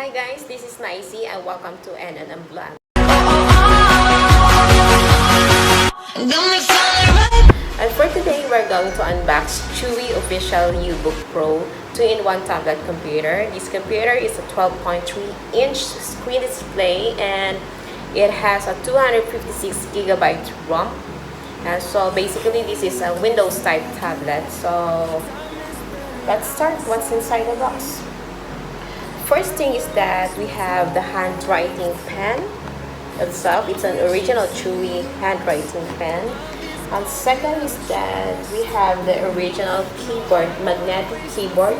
Hi guys, this is Nicey and welcome to NNM Vlog. And for today, we're going to unbox CHUWI Official UBook Pro 2-in-1 tablet computer. This computer is a 12.3-inch screen display and it has a 256GB ROM. And so basically this is a Windows type tablet. So let's start what's inside the box. First thing is that we have the handwriting pen itself. It's an original CHUWI handwriting pen. And second is that we have the original keyboard, magnetic keyboard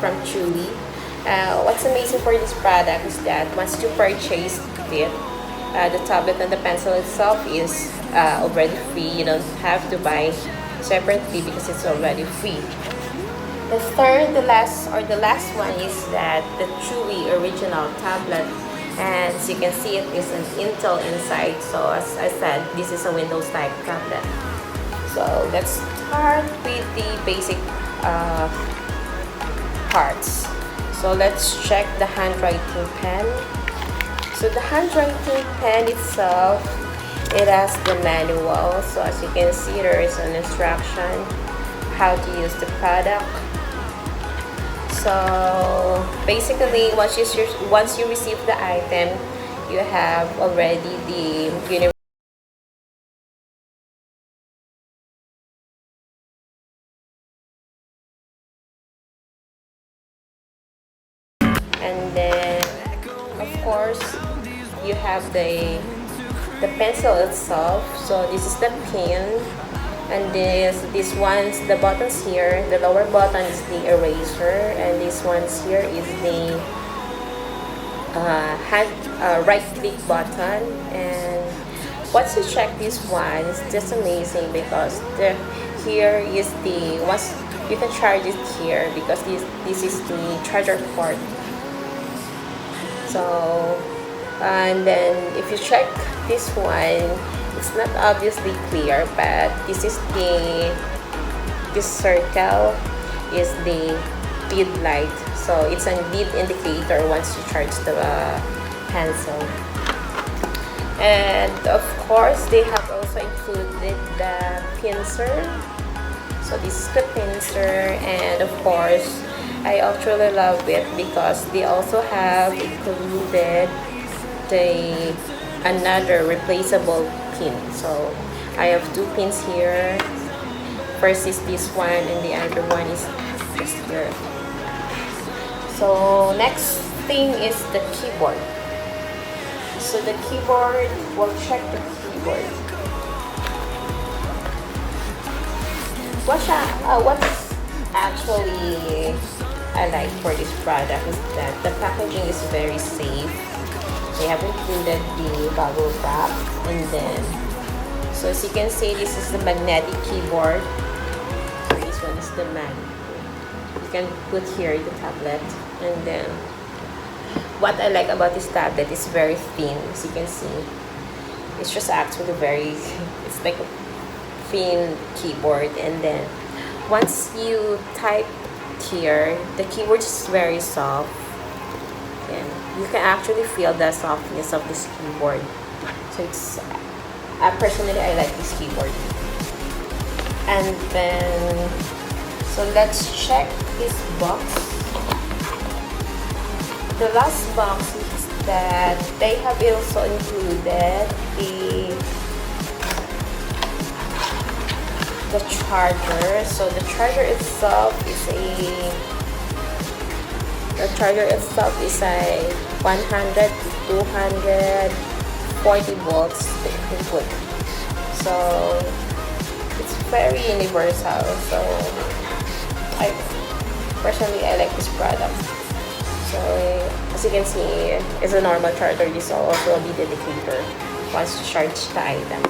from CHUWI. What's amazing for this product is that once you purchase it, the tablet and the pencil itself is already free. You don't have to buy separately because it's already free. The third, the last one is that the CHUWI original tablet, and as you can see, it is an Intel inside. So as I said, this is a Windows type tablet. So let's start with the basic parts. So let's check the handwriting pen. So the handwriting pen itself, it has the manual. So as you can see, there is an instruction how to use the product. So basically, once you receive the item, you have already the universal. And then, of course, you have the pencil itself. So this is the pen. And this one's the buttons here. The lower button is the eraser, and this one's here is the right click button. And once you check this one, it's just amazing because here is the once you can charge it here because this is the charger port. So and then if you check this one, it's not obviously clear, but this circle is the lead light. So it's a lead indicator once you charge the pencil. And of course, they have also included the pincer. So this is the pincer, and of course, I actually love it because they also have included another replaceable pin. So I have two pins here. First is this one and the other one is just here. So next thing is the keyboard. So the keyboard, we'll check the keyboard. What's actually I like for this product is that the packaging is very safe. They have included the bubble wrap, and then so as you can see, this is the magnetic keyboard. So this one is the magnet. You can put here the tablet, and then what I like about this tablet is very thin. As you can see, it's just actually it's like a thin keyboard, and then once you type here, the keyboard is very soft. You can actually feel the softness of this keyboard. So it's personally I like this keyboard. And then so let's check this box. The last box is that they have also included the charger. So the charger itself is a 100 to 240 volts input. So it's very universal. So I like this product. So as you can see, it's a normal charger. This is also a lead indicator once you charge the item.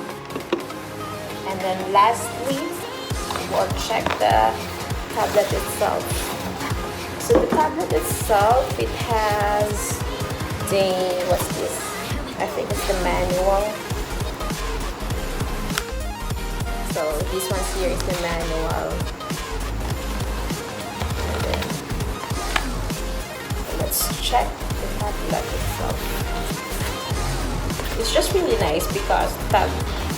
And then lastly, we'll check the tablet itself. So the tablet itself, it has what's this? I think it's the manual. So this one here is the manual. And then let's check the tablet itself. It's just really nice because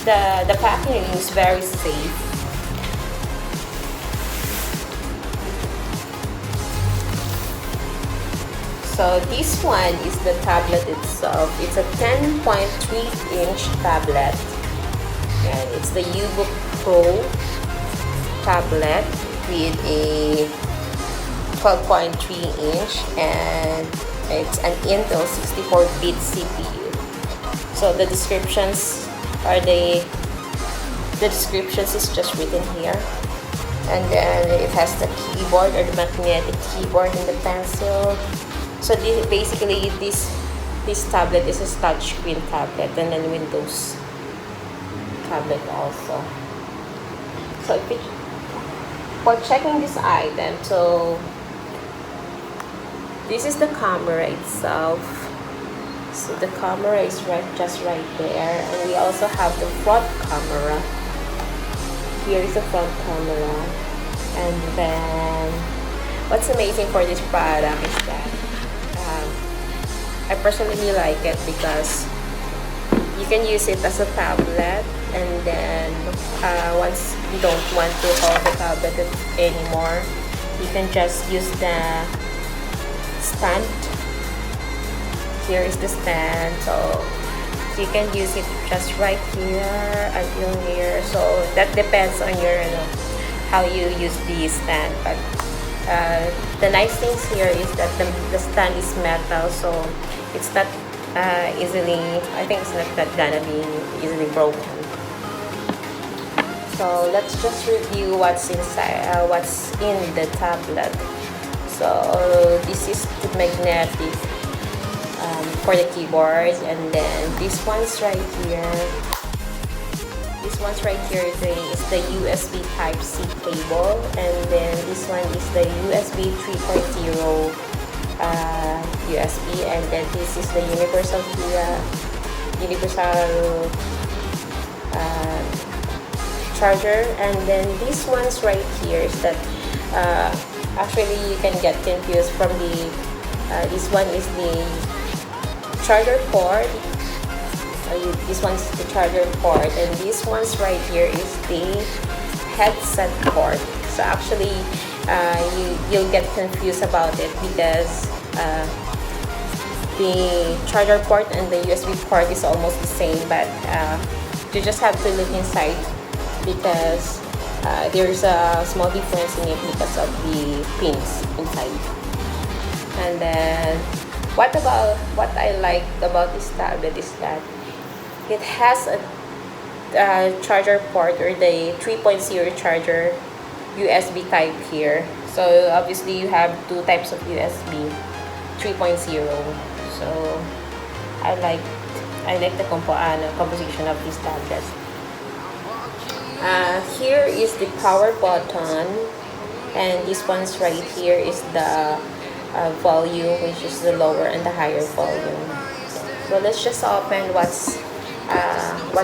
the packaging is very safe. So this one is the tablet itself. It's a 10.3-inch tablet, and it's the UBook Pro tablet with a 12.3-inch, and it's an Intel 64-bit CPU. So the descriptions is just written here, and then it has the keyboard or the magnetic keyboard and the pencil. So basically this tablet is a touchscreen tablet, and then Windows tablet also. So for checking this item, so this is the camera itself. So the camera is just right there, and we also have the front camera. Here is the front camera, and then what's amazing for this product is that I personally like it because you can use it as a tablet, and then once you don't want to hold the tablet anymore, you can just use the stand. Here is the stand, so you can use it just right here until here. So that depends on your how you use the stand. But the nice things here is that the stand is metal, so it's not easily, I think it's not gonna be easily broken. So let's just review what's inside, what's in the tablet. So this is the magnetic for the keyboard, and then this one's right here. This one's right here is the USB Type-C cable, and then this one is the USB 3.0 USB, and then this is the universal charger, and then this one's right here is that actually you can get confused from the this one is the charger port. This one's the charger port, and this one's right here is the headset port. So actually you'll get confused about it because the charger port and the USB port is almost the same, but you just have to look inside because there's a small difference in it because of the pins inside. And then what I like about this tablet is that it has a charger port, or the 3.0 charger USB type here. So obviously you have two types of USB 3.0. So I like the composition of this tablet. Here is the power button, and this one's right here is the volume, which is the lower and the higher volume. So let's just open what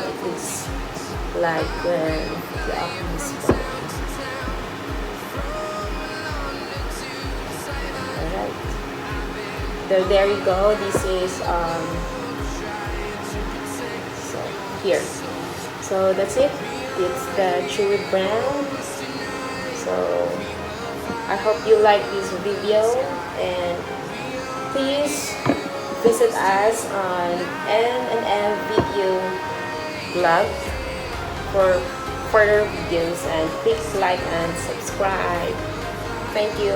it looks like when you open this phone. Alright. So there you go. This is so here. So that's it. It's the CHUWI brand. So I hope you like this video, and please visit us on N&M Video Blog for further videos, and please like and subscribe. Thank you.